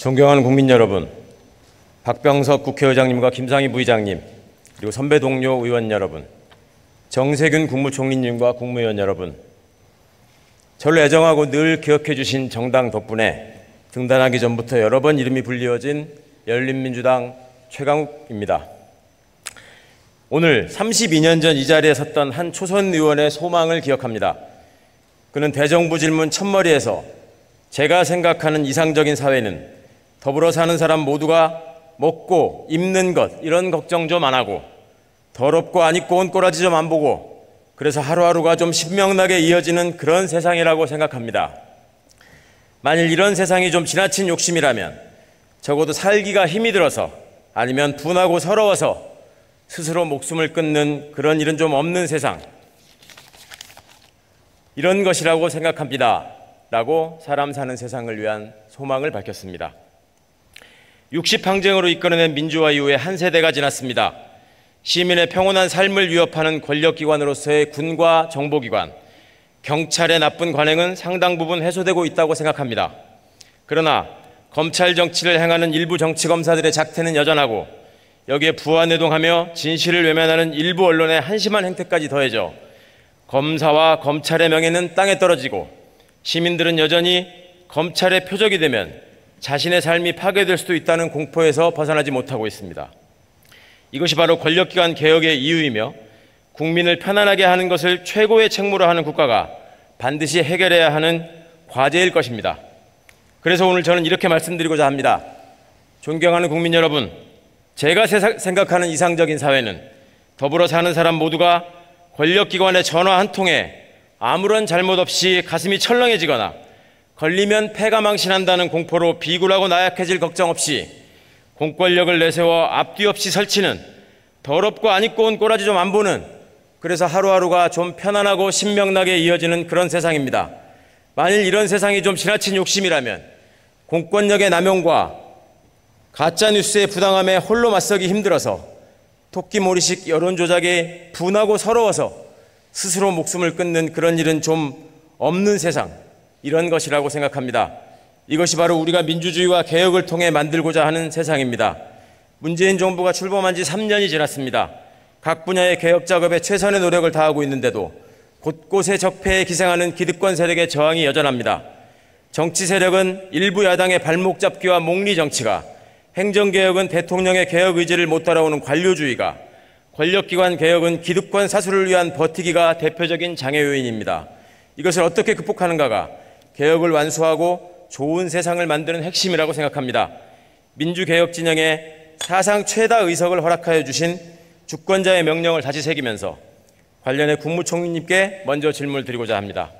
존경하는 국민 여러분, 박병석 국회의장님과 김상희 부의장님, 그리고 선배 동료 의원 여러분, 정세균 국무총리님과 국무위원 여러분, 저를 애정하고 늘 기억해 주신 정당 덕분에 등단하기 전부터 여러 번 이름이 불리워진 열린민주당 최강욱입니다. 오늘 32년 전 이 자리에 섰던 한 초선 의원의 소망을 기억합니다. 그는 대정부 질문 첫머리에서 제가 생각하는 이상적인 사회는 더불어 사는 사람 모두가 먹고 입는 것 이런 걱정 좀 안 하고 더럽고 안 입고 온 꼬라지 좀 안 보고 그래서 하루하루가 좀 신명나게 이어지는 그런 세상이라고 생각합니다. 만일 이런 세상이 좀 지나친 욕심이라면 적어도 살기가 힘이 들어서 아니면 분하고 서러워서 스스로 목숨을 끊는 그런 일은 좀 없는 세상, 이런 것이라고 생각합니다. 라고 사람 사는 세상을 위한 소망을 밝혔습니다. 60항쟁으로 이끌어낸 민주화 이후에 한 세대가 지났습니다. 시민의 평온한 삶을 위협하는 권력기관으로서의 군과 정보기관, 경찰의 나쁜 관행은 상당 부분 해소되고 있다고 생각합니다. 그러나 검찰 정치를 행하는 일부 정치검사들의 작태는 여전하고 여기에 부안해동하며 진실을 외면하는 일부 언론의 한심한 행태까지 더해져 검사와 검찰의 명예는 땅에 떨어지고 시민들은 여전히 검찰의 표적이 되면 자신의 삶이 파괴될 수도 있다는 공포에서 벗어나지 못하고 있습니다. 이것이 바로 권력기관 개혁의 이유이며 국민을 편안하게 하는 것을 최고의 책무로 하는 국가가 반드시 해결해야 하는 과제일 것입니다. 그래서 오늘 저는 이렇게 말씀드리고자 합니다. 존경하는 국민 여러분, 제가 생각하는 이상적인 사회는 더불어 사는 사람 모두가 권력기관의 전화 한 통에 아무런 잘못 없이 가슴이 철렁해지거나 걸리면 패가 망신한다는 공포로 비굴하고 나약해질 걱정 없이 공권력을 내세워 앞뒤 없이 설치는 더럽고 안 입고 온 꼬라지 좀 안 보는 그래서 하루하루가 좀 편안하고 신명나게 이어지는 그런 세상입니다. 만일 이런 세상이 좀 지나친 욕심이라면 공권력의 남용과 가짜뉴스의 부당함에 홀로 맞서기 힘들어서 토끼몰이식 여론조작에 분하고 서러워서 스스로 목숨을 끊는 그런 일은 좀 없는 세상, 이런 것이라고 생각합니다. 이것이 바로 우리가 민주주의와 개혁을 통해 만들고자 하는 세상입니다. 문재인 정부가 출범한 지 3년이 지났습니다. 각 분야의 개혁 작업에 최선의 노력을 다하고 있는데도 곳곳에 적폐에 기생하는 기득권 세력의 저항이 여전합니다. 정치 세력은 일부 야당의 발목 잡기와 목리 정치가, 행정개혁은 대통령의 개혁 의지를 못 따라오는 관료주의가, 권력기관 개혁은 기득권 사수를 위한 버티기가 대표적인 장애 요인입니다. 이것을 어떻게 극복하는가가 개혁을 완수하고 좋은 세상을 만드는 핵심이라고 생각합니다. 민주개혁 진영에 사상 최다 의석을 허락하여 주신 주권자의 명령을 다시 새기면서 관련해 국무총리님께 먼저 질문을 드리고자 합니다.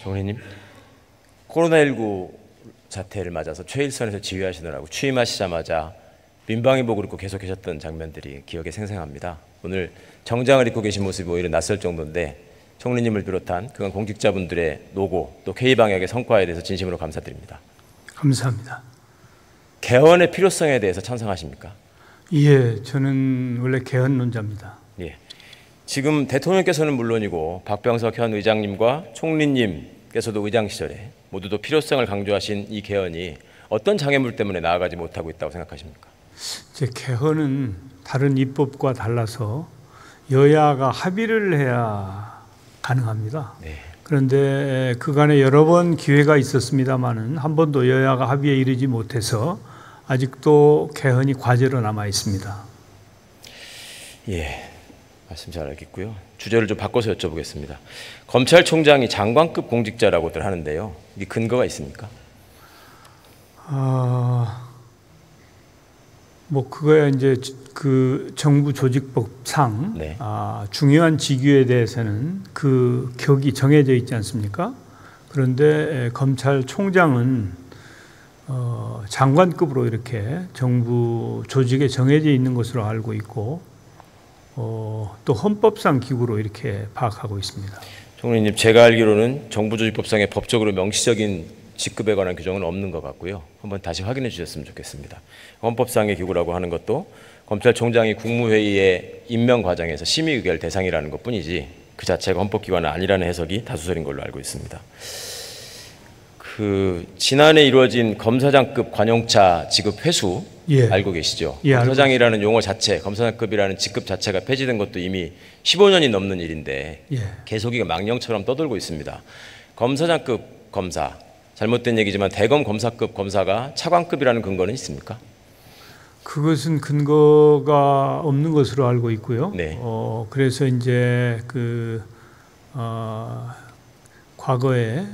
총리님, 코로나19 사태를 맞아서 최일선에서 지휘하시느라고 취임하시자마자 민방위복을 입고 계속 계셨던 장면들이 기억에 생생합니다. 오늘 정장을 입고 계신 모습이 오히려 낯설 정도인데 총리님을 비롯한 그간 공직자분들의 노고 또 K방역의 성과에 대해서 진심으로 감사드립니다. 감사합니다. 개헌의 필요성에 대해서 찬성하십니까? 예, 저는 원래 개헌론자입니다. 예. 지금 대통령께서는 물론이고 박병석 현 의장님과 총리님께서도 의장 시절에 모두도 필요성을 강조하신 이 개헌이 어떤 장애물 때문에 나아가지 못하고 있다고 생각하십니까? 제 개헌은 다른 입법과 달라서 여야가 합의를 해야 가능합니다. 네. 그런데 그간에 여러 번 기회가 있었습니다마는 한 번도 여야가 합의에 이르지 못해서 아직도 개헌이 과제로 남아 있습니다. 예. 말씀 잘 알겠고요. 주제를 좀 바꿔서 여쭤보겠습니다. 검찰총장이 장관급 공직자라고들 하는데요. 이게 근거가 있습니까? 뭐 그거야 이제 그 정부 조직법상 네. 중요한 직위에 대해서는 그 격이 정해져 있지 않습니까? 그런데 검찰총장은 장관급으로 이렇게 정부 조직에 정해져 있는 것으로 알고 있고 또 헌법상 기구로 이렇게 파악하고 있습니다. 총리님, 제가 알기로는 정부조직법상의 법적으로 명시적인 직급에 관한 규정은 없는 것 같고요. 한번 다시 확인해 주셨으면 좋겠습니다. 헌법상의 기구라고 하는 것도 검찰총장이 국무회의의 임명 과정에서 심의 의결 대상이라는 것뿐이지 그 자체가 헌법기관은 아니라는 해석이 다수설인 걸로 알고 있습니다. 지난해 이루어진 검사장급 관용차 지급 회수 알고 계시죠? 예, 검사장이라는 용어 자체, 검사장급이라는 직급 자체가 폐지된 것도 이미 15년이 넘는 일인데 계속 망령처럼 떠돌고 있습니다. 검사장급 검사, 잘못된 얘기지만 대검 검사급 검사가 차관급이라는 근거는 있습니까? 그것은 근거가 없는 것으로 알고 있고요. 네. 그래서 이제 과거에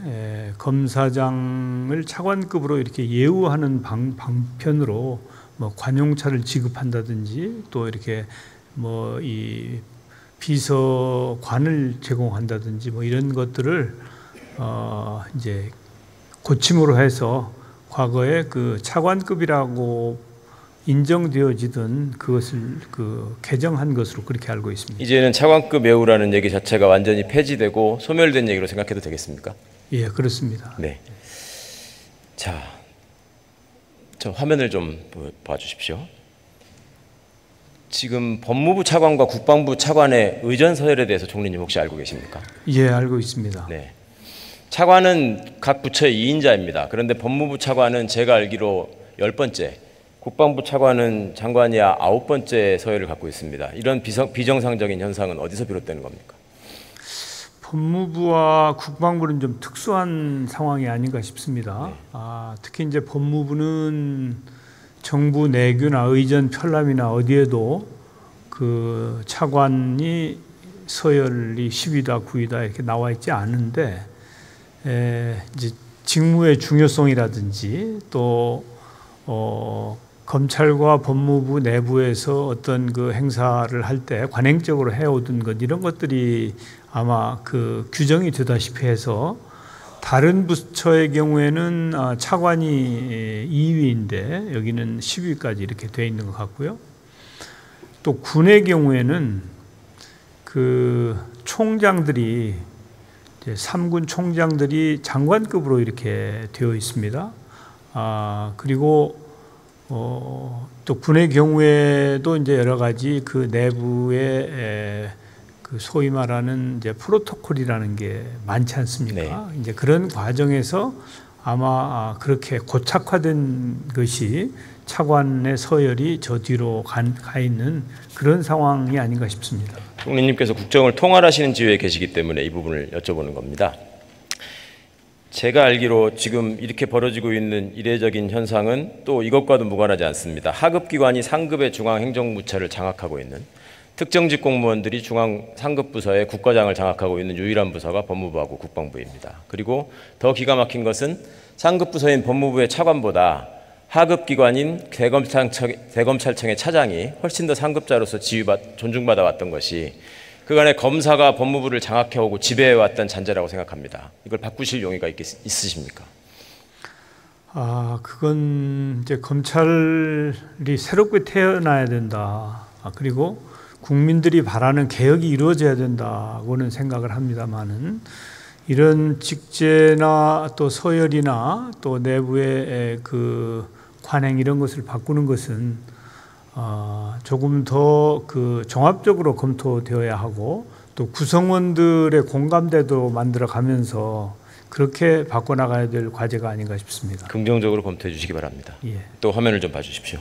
검사장을 차관급으로 이렇게 예우하는 방편으로 뭐 관용차를 지급한다든지 또 이렇게 뭐 이 비서관을 제공한다든지 뭐 이런 것들을 이제 고침으로 해서 과거에 그 차관급이라고 인정되어지던 그것을 개정한 것으로 그렇게 알고 있습니다. 이제는 차관급 예우라는 얘기 자체가 완전히 폐지되고 소멸된 얘기로 생각해도 되겠습니까? 예, 그렇습니다. 네. 자, 저 화면을 좀 봐주십시오. 지금 법무부 차관과 국방부 차관의 의전 서열에 대해서 총리님 혹시 알고 계십니까? 예, 알고 있습니다. 네. 차관은 각 부처의 2인자입니다. 그런데 법무부 차관은 제가 알기로 10번째, 국방부 차관은 장관이 9번째 서열을 갖고 있습니다. 이런 비정상적인 현상은 어디서 비롯되는 겁니까? 법무부와 국방부는 좀 특수한 상황이 아닌가 싶습니다. 네. 특히 이제 법무부는 정부 내규나 의전 편람이나 어디에도 그 차관이 서열이 10위다 9위다 이렇게 나와 있지 않은데 이제 직무의 중요성이라든지 또 검찰과 법무부 내부에서 어떤 그 행사를 할 때 관행적으로 해오던 것 이런 것들이 아마 그 규정이 되다시피 해서 다른 부처의 경우에는 차관이 2위인데 여기는 10위까지 이렇게 돼 있는 것 같고요. 또 군의 경우에는 그 총장들이 3군 총장들이 장관급으로 이렇게 되어 있습니다. 그리고 또 군의 경우에도 이제 여러 가지 그 내부에 그 소위 말하는 이제 프로토콜이라는 게 많지 않습니까? 네. 이제 그런 과정에서 아마 그렇게 고착화된 것이 차관의 서열이 저 뒤로 가 있는 그런 상황이 아닌가 싶습니다. 총리님께서 국정을 통할하시는 지위에 계시기 때문에 이 부분을 여쭤보는 겁니다. 제가 알기로 지금 이렇게 벌어지고 있는 이례적인 현상은 또 이것과도 무관하지 않습니다. 하급기관이 상급의 중앙행정부처를 장악하고 있는 특정직 공무원들이 중앙 상급부서의 국과장을 장악하고 있는 유일한 부서가 법무부하고 국방부입니다. 그리고 더 기가 막힌 것은 상급부서인 법무부의 차관보다 하급기관인 대검찰청의 차장이 훨씬 더 상급자로서 존중받아 왔던 것이 그간의 검사가 법무부를 장악해오고 지배해왔던 잔재라고 생각합니다. 이걸 바꾸실 용의가 있으십니까? 그건 이제 검찰이 새롭게 태어나야 된다. 그리고 국민들이 바라는 개혁이 이루어져야 된다고는 생각을 합니다만은 이런 직제나 또 서열이나 또 내부의 그 관행 이런 것을 바꾸는 것은 조금 더 그 종합적으로 검토되어야 하고 또 구성원들의 공감대도 만들어 가면서 그렇게 바꿔나가야 될 과제가 아닌가 싶습니다. 긍정적으로 검토해 주시기 바랍니다. 예. 또 화면을 좀 봐주십시오.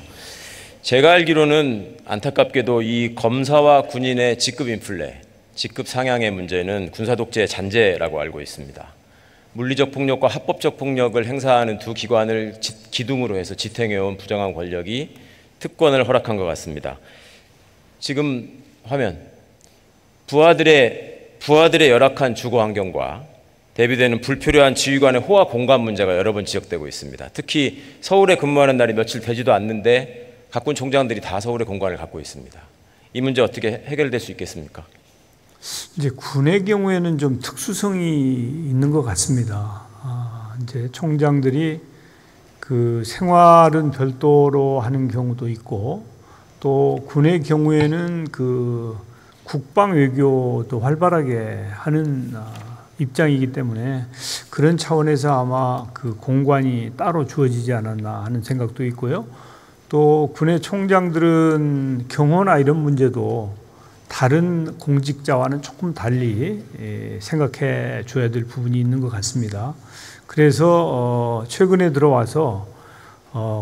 제가 알기로는 안타깝게도 이 검사와 군인의 직급 인플레, 직급 상향의 문제는 군사 독재의 잔재라고 알고 있습니다. 물리적 폭력과 합법적 폭력을 행사하는 두 기관을 기둥으로 해서 지탱해온 부정한 권력이 특권을 허락한 것 같습니다. 지금 화면, 부하들의 열악한 주거 환경과 대비되는 불필요한 지휘관의 호화 공간 문제가 여러 번 지적되고 있습니다. 특히 서울에 근무하는 날이 며칠 되지도 않는데 각군 총장들이 다 서울의 공간을 갖고 있습니다. 이 문제 어떻게 해결될 수 있겠습니까? 이제 군의 경우에는 좀 특수성이 있는 것 같습니다. 이제 총장들이 그 생활은 별도로 하는 경우도 있고 또 군의 경우에는 그 국방 외교도 활발하게 하는 입장이기 때문에 그런 차원에서 아마 그 공관이 따로 주어지지 않았나 하는 생각도 있고요. 또 군의 총장들은 경호나 이런 문제도 다른 공직자와는 조금 달리 생각해 줘야 될 부분이 있는 것 같습니다. 그래서 최근에 들어와서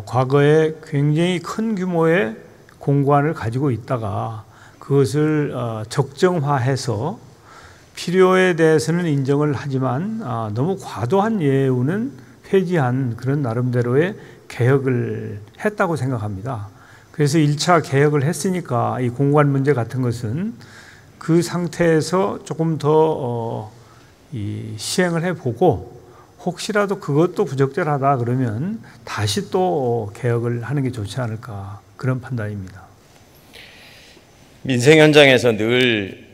과거에 굉장히 큰 규모의 공관을 가지고 있다가 그것을 적정화해서 필요에 대해서는 인정을 하지만 너무 과도한 예우는 폐지한 그런 나름대로의 개혁을 했다고 생각합니다. 그래서 1차 개혁을 했으니까 이 공관 문제 같은 것은 그 상태에서 조금 더 시행을 해보고 혹시라도 그것도 부적절하다 그러면 다시 또 개혁을 하는 게 좋지 않을까 그런 판단입니다. 민생 현장에서 늘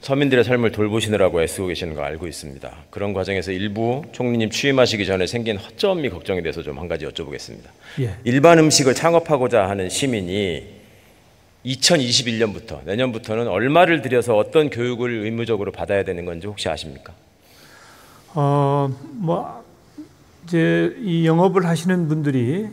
서민들의 삶을 돌보시느라고 애쓰고 계시는 거 알고 있습니다. 그런 과정에서 일부 총리님 취임하시기 전에 생긴 허점이 걱정이 돼서 좀 한 가지 여쭤보겠습니다. 예. 일반 음식을 창업하고자 하는 시민이 2021년부터 내년부터는 얼마를 들여서 어떤 교육을 의무적으로 받아야 되는 건지 혹시 아십니까? 이제 이 영업을 하시는 분들이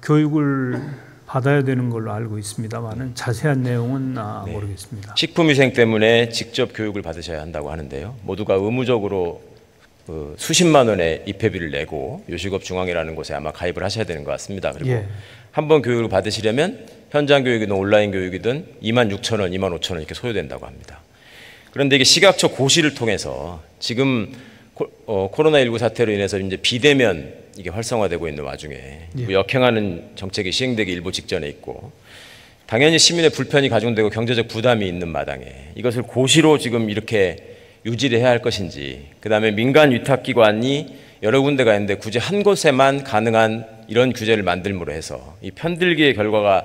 교육을 받아야 되는 걸로 알고 있습니다만은 자세한 내용은 모르겠습니다. 식품위생 때문에 직접 교육을 받으셔야 한다고 하는데요. 모두가 의무적으로 수십만 원의 입회비를 내고 요식업중앙이라는 곳에 아마 가입을 하셔야 되는 것 같습니다. 그리고 한번 교육을 받으시려면 현장 교육이든 온라인 교육이든 26,000원, 25,000원 이렇게 소요된다고 합니다. 그런데 이게 시각적 고시를 통해서 지금 코로나19 사태로 인해서 이제 비대면 이게 활성화되고 있는 와중에 역행하는 정책이 시행되기 일보 직전에 있고 당연히 시민의 불편이 가중되고 경제적 부담이 있는 마당에 이것을 고시로 지금 이렇게 유지를 해야 할 것인지, 그 다음에 민간 위탁기관이 여러 군데가 있는데 굳이 한 곳에만 가능한 이런 규제를 만들므로 해서 이 편들기의 결과가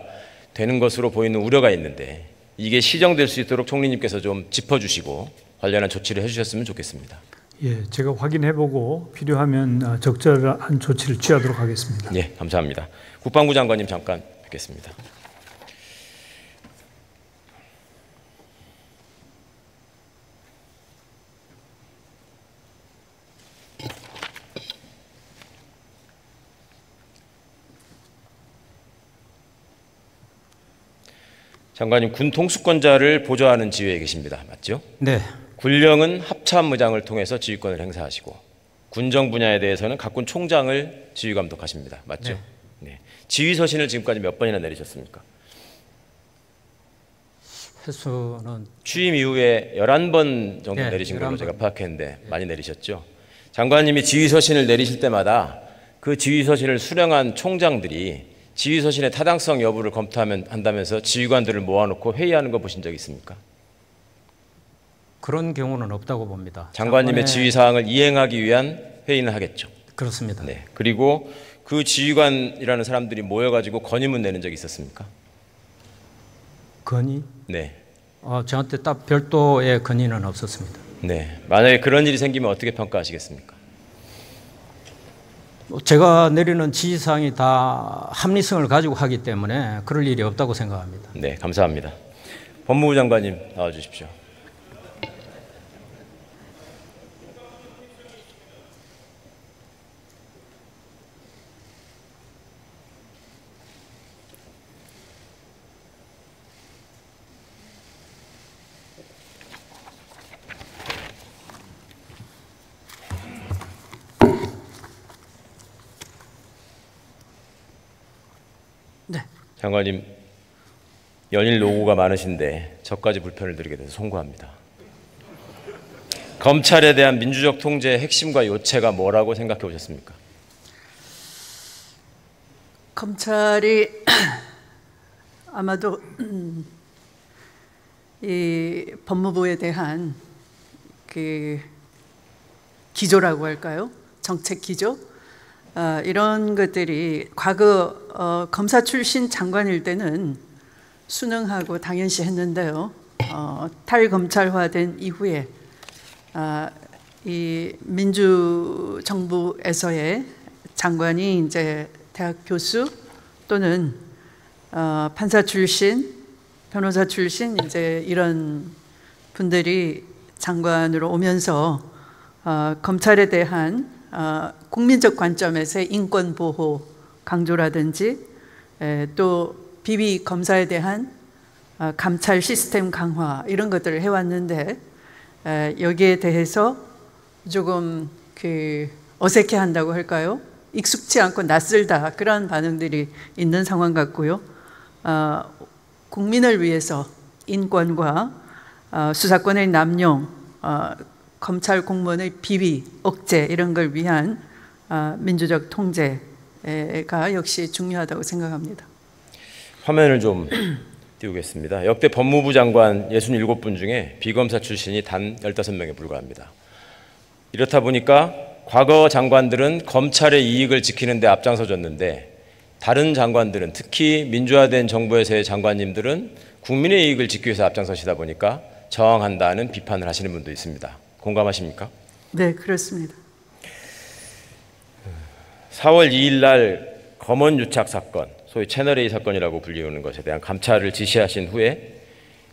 되는 것으로 보이는 우려가 있는데 이게 시정될 수 있도록 총리님께서 좀 짚어주시고 관련한 조치를 해주셨으면 좋겠습니다. 예, 제가 확인해보고 필요하면 적절한 조치를 취하도록 하겠습니다. 예, 감사합니다. 국방부 장관님 잠깐 뵙겠습니다. 장관님, 군 통수권자를 보좌하는 지위에 계십니다. 맞죠? 네. 군령은 합참의장을 통해서 지휘권을 행사하시고 군정 분야에 대해서는 각군 총장을 지휘 감독하십니다. 맞죠? 네. 네. 지휘 서신을 지금까지 몇 번이나 내리셨습니까? 횟수는 취임 이후에 11번 정도 네, 내리신 걸로 11번. 제가 파악했는데 많이 내리셨죠? 장관님이 지휘 서신을 내리실 때마다 그 지휘 서신을 수령한 총장들이 지휘 서신의 타당성 여부를 한다면서 지휘관들을 모아놓고 회의하는 거 보신 적 있습니까? 그런 경우는 없다고 봅니다. 장관님의 지휘 사항을 이행하기 위한 회의는 하겠죠. 그렇습니다. 네. 그리고 그 지휘관이라는 사람들이 모여가지고 건의문 내는 적이 있었습니까? 건의? 네. 저한테 딱 별도의 건의는 없었습니다. 네. 만약에 그런 일이 생기면 어떻게 평가하시겠습니까? 제가 내리는 지휘사항이 다 합리성을 가지고 하기 때문에 그럴 일이 없다고 생각합니다. 네, 감사합니다. 법무부 장관님 나와주십시오. 네. 장관님, 연일 노고가 많으신데 저까지 불편을 드리게 돼서 송구합니다. 검찰에 대한 민주적 통제의 핵심과 요체가 뭐라고 생각해 보셨습니까? 검찰이 아마도 이 법무부에 대한 그 기조라고 할까요? 정책 기조? 이런 것들이 과거 검사 출신 장관일 때는 순응하고 당연시 했는데요. 탈검찰화된 이후에 이 민주정부에서의 장관이 이제 대학 교수 또는 판사 출신, 변호사 출신 이제 이런 분들이 장관으로 오면서 검찰에 대한 국민적 관점에서의 인권 보호 강조라든지 또 비비 검사에 대한 감찰 시스템 강화 이런 것들을 해왔는데 여기에 대해서 조금 어색해한다고 할까요? 익숙치 않고 낯설다 그런 반응들이 있는 상황 같고요. 국민을 위해서 인권과 수사권의 남용, 검찰 공무원의 비위, 억제 이런 걸 위한 민주적 통제가 역시 중요하다고 생각합니다. 화면을 좀 띄우겠습니다. 역대 법무부 장관 67분 중에 비검사 출신이 단 15명에 불과합니다. 이렇다 보니까 과거 장관들은 검찰의 이익을 지키는 데 앞장서줬는데 다른 장관들은 특히 민주화된 정부에서의 장관님들은 국민의 이익을 지키기 위해서 앞장서시다 보니까 저항한다는 비판을 하시는 분도 있습니다. 공감하십니까? 네, 그렇습니다. 4월 2일 날 검언 유착 사건, 소위 채널A 사건이라고 불리우는 것에 대한 감찰을 지시하신 후에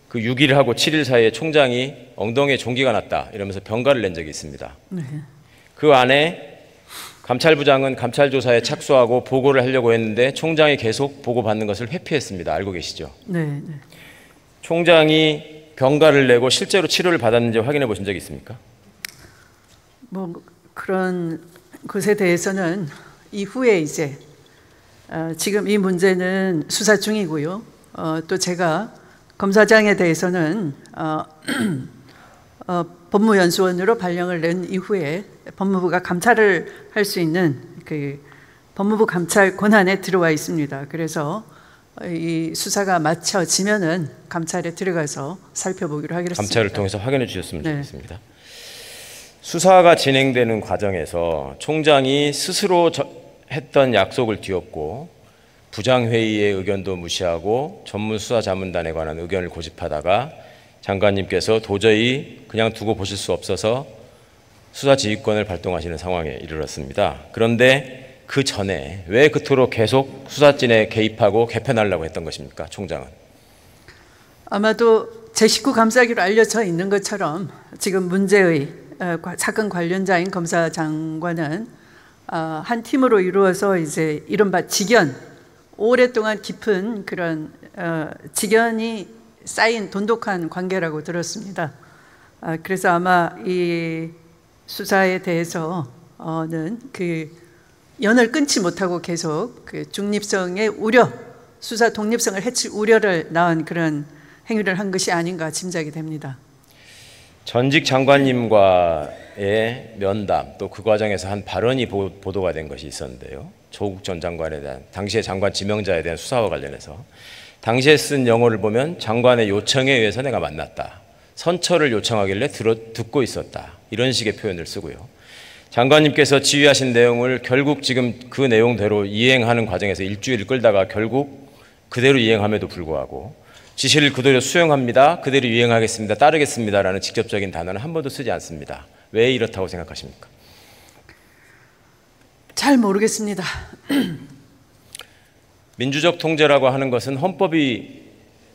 그 6일 하고 7일 사이에 총장이 엉덩이에 종기가 났다 이러면서 병가를 낸 적이 있습니다. 네. 그 안에 감찰부장은 감찰 조사에 착수하고 보고를 하려고 했는데 총장이 계속 보고받는 것을 회피했습니다. 알고 계시죠? 네, 네. 총장이 병가를 내고 실제로 치료를 받았는지 확인해 보신 적이 있습니까? 뭐 그런 것에 대해서는 이후에 이제 지금 이 문제는 수사 중이고요. 또 제가 검사장에 대해서는 법무연수원으로 발령을 낸 이후에 법무부가 감찰을 할 수 있는 그 법무부 감찰 권한에 들어와 있습니다. 그래서 이 수사가 마쳐지면은 감찰에 들어가서 살펴보기로 하겠습니다. 감찰을 통해서 확인해 주셨으면 네. 좋겠습니다. 수사가 진행되는 과정에서 총장이 스스로 했던 약속을 뒤엎고 부장회의의 의견도 무시하고 전문수사자문단에 관한 의견을 고집하다가 장관님께서 도저히 그냥 두고 보실 수 없어서 수사지휘권을 발동하시는 상황에 이르렀습니다. 그런데 그 전에 왜 그토록 계속 수사진에 개입하고 개편하려고 했던 것입니까? 총장은. 아마도 제 식구 감싸기로 알려져 있는 것처럼 지금 문제의 사건 관련자인 검사 장관은 한 팀으로 이루어서 이제 이른바 직연, 오랫동안 깊은 그런 직연이 쌓인 돈독한 관계라고 들었습니다. 그래서 아마 이 수사에 대해서는 그 연을 끊지 못하고 계속 그 중립성의 우려, 수사 독립성을 해칠 우려를 낳은 그런 행위를 한 것이 아닌가 짐작이 됩니다. 전직 장관님과의 면담 또 그 과정에서 한 발언이 보도가 된 것이 있었는데요. 조국 전 장관에 대한 당시의 장관 지명자에 대한 수사와 관련해서 당시에 쓴 영어를 보면 장관의 요청에 의해서 내가 만났다. 선처를 요청하길래 듣고 있었다. 이런 식의 표현을 쓰고요. 장관님께서 지휘하신 내용을 결국 지금 그 내용대로 이행하는 과정에서 일주일을 끌다가 결국 그대로 이행함에도 불구하고 지시를 그대로 수용합니다. 그대로 이행하겠습니다. 따르겠습니다라는 직접적인 단어는 한 번도 쓰지 않습니다. 왜 이렇다고 생각하십니까? 잘 모르겠습니다. 민주적 통제라고 하는 것은 헌법이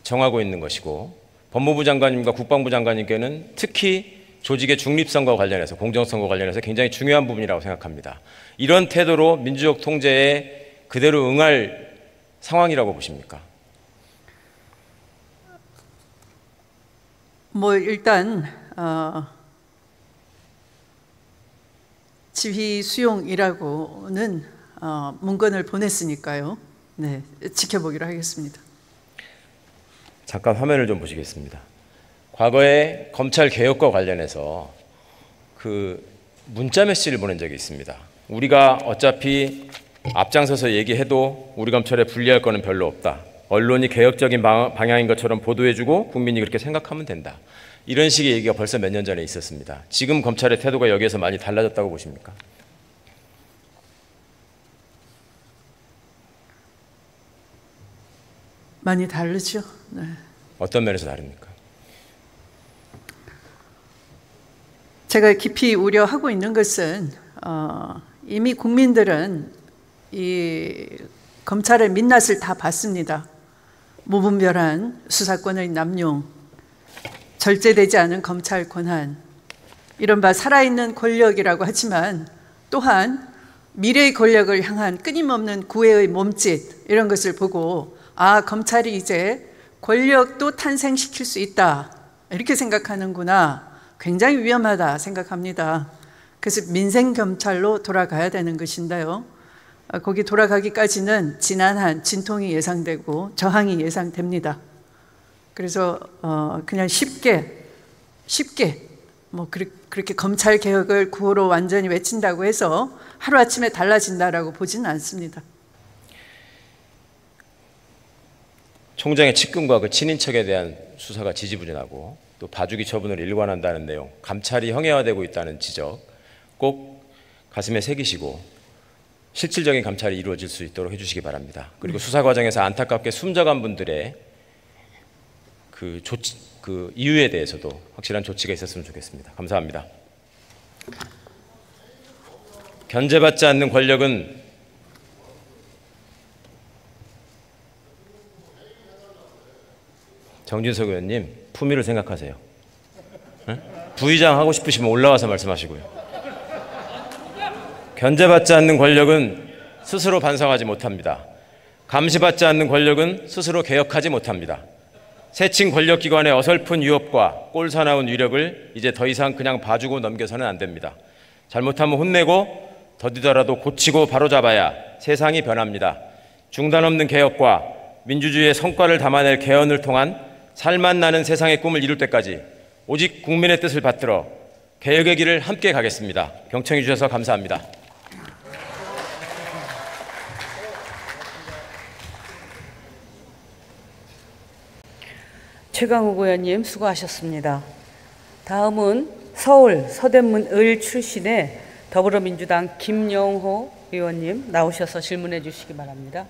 정하고 있는 것이고 법무부 장관님과 국방부 장관님께는 특히 조직의 중립성과 관련해서 공정성과 관련해서 굉장히 중요한 부분이라고 생각합니다. 이런 태도로 민주적 통제에 그대로 응할 상황이라고 보십니까? 뭐 일단 지휘 수용이라고는 문건을 보냈으니까요. 네, 지켜보기로 하겠습니다. 잠깐 화면을 좀 보시겠습니다. 과거에 검찰 개혁과 관련해서 그 문자 메시지를 보낸 적이 있습니다. 우리가 어차피 앞장서서 얘기해도 우리 검찰에 불리할 거는 별로 없다. 언론이 개혁적인 방향인 것처럼 보도해주고 국민이 그렇게 생각하면 된다. 이런 식의 얘기가 벌써 몇 년 전에 있었습니다. 지금 검찰의 태도가 여기에서 많이 달라졌다고 보십니까? 많이 다르죠. 네. 어떤 면에서 다릅니까? 제가 깊이 우려하고 있는 것은 이미 국민들은 이 검찰의 민낯을 다 봤습니다. 무분별한 수사권의 남용, 절제되지 않은 검찰 권한, 이른바 살아있는 권력이라고 하지만 또한 미래의 권력을 향한 끊임없는 구애의 몸짓, 이런 것을 보고 아, 검찰이 이제 권력도 탄생시킬 수 있다, 이렇게 생각하는구나, 굉장히 위험하다 생각합니다. 그래서 민생경찰로 돌아가야 되는 것인데요, 거기 돌아가기까지는 지난한 진통이 예상되고 저항이 예상됩니다. 그래서 그냥 쉽게 뭐 그렇게 검찰 개혁을 구호로 완전히 외친다고 해서 하루아침에 달라진다라고 보지는 않습니다. 총장의 측근과 그 친인척에 대한 수사가 지지부진하고 또 봐주기 처분을 일관한다는 내용, 감찰이 형해화되고 있다는 지적 꼭 가슴에 새기시고 실질적인 감찰이 이루어질 수 있도록 해주시기 바랍니다. 그리고 수사 과정에서 안타깝게 숨져간 분들의 그 이유에 대해서도 확실한 조치가 있었으면 좋겠습니다. 감사합니다. 견제받지 않는 권력은 정진석 의원님, 품위를 생각하세요. 응? 부의장 하고 싶으시면 올라와서 말씀하시고요. 견제받지 않는 권력은 스스로 반성하지 못합니다. 감시받지 않는 권력은 스스로 개혁하지 못합니다. 새친 권력기관의 어설픈 위협과 꼴사나운 위력을 이제 더 이상 그냥 봐주고 넘겨서는 안 됩니다. 잘못하면 혼내고 더디더라도 고치고 바로잡아야 세상이 변합니다. 중단 없는 개혁과 민주주의의 성과를 담아낼 개헌을 통한 살맛나는 세상의 꿈을 이룰 때까지 오직 국민의 뜻을 받들어 개혁의 길을 함께 가겠습니다. 경청해 주셔서 감사합니다. 최강욱 의원님 수고하셨습니다. 다음은 서울 서대문 을 출신의 더불어민주당 김영호 의원님 나오셔서 질문해 주시기 바랍니다.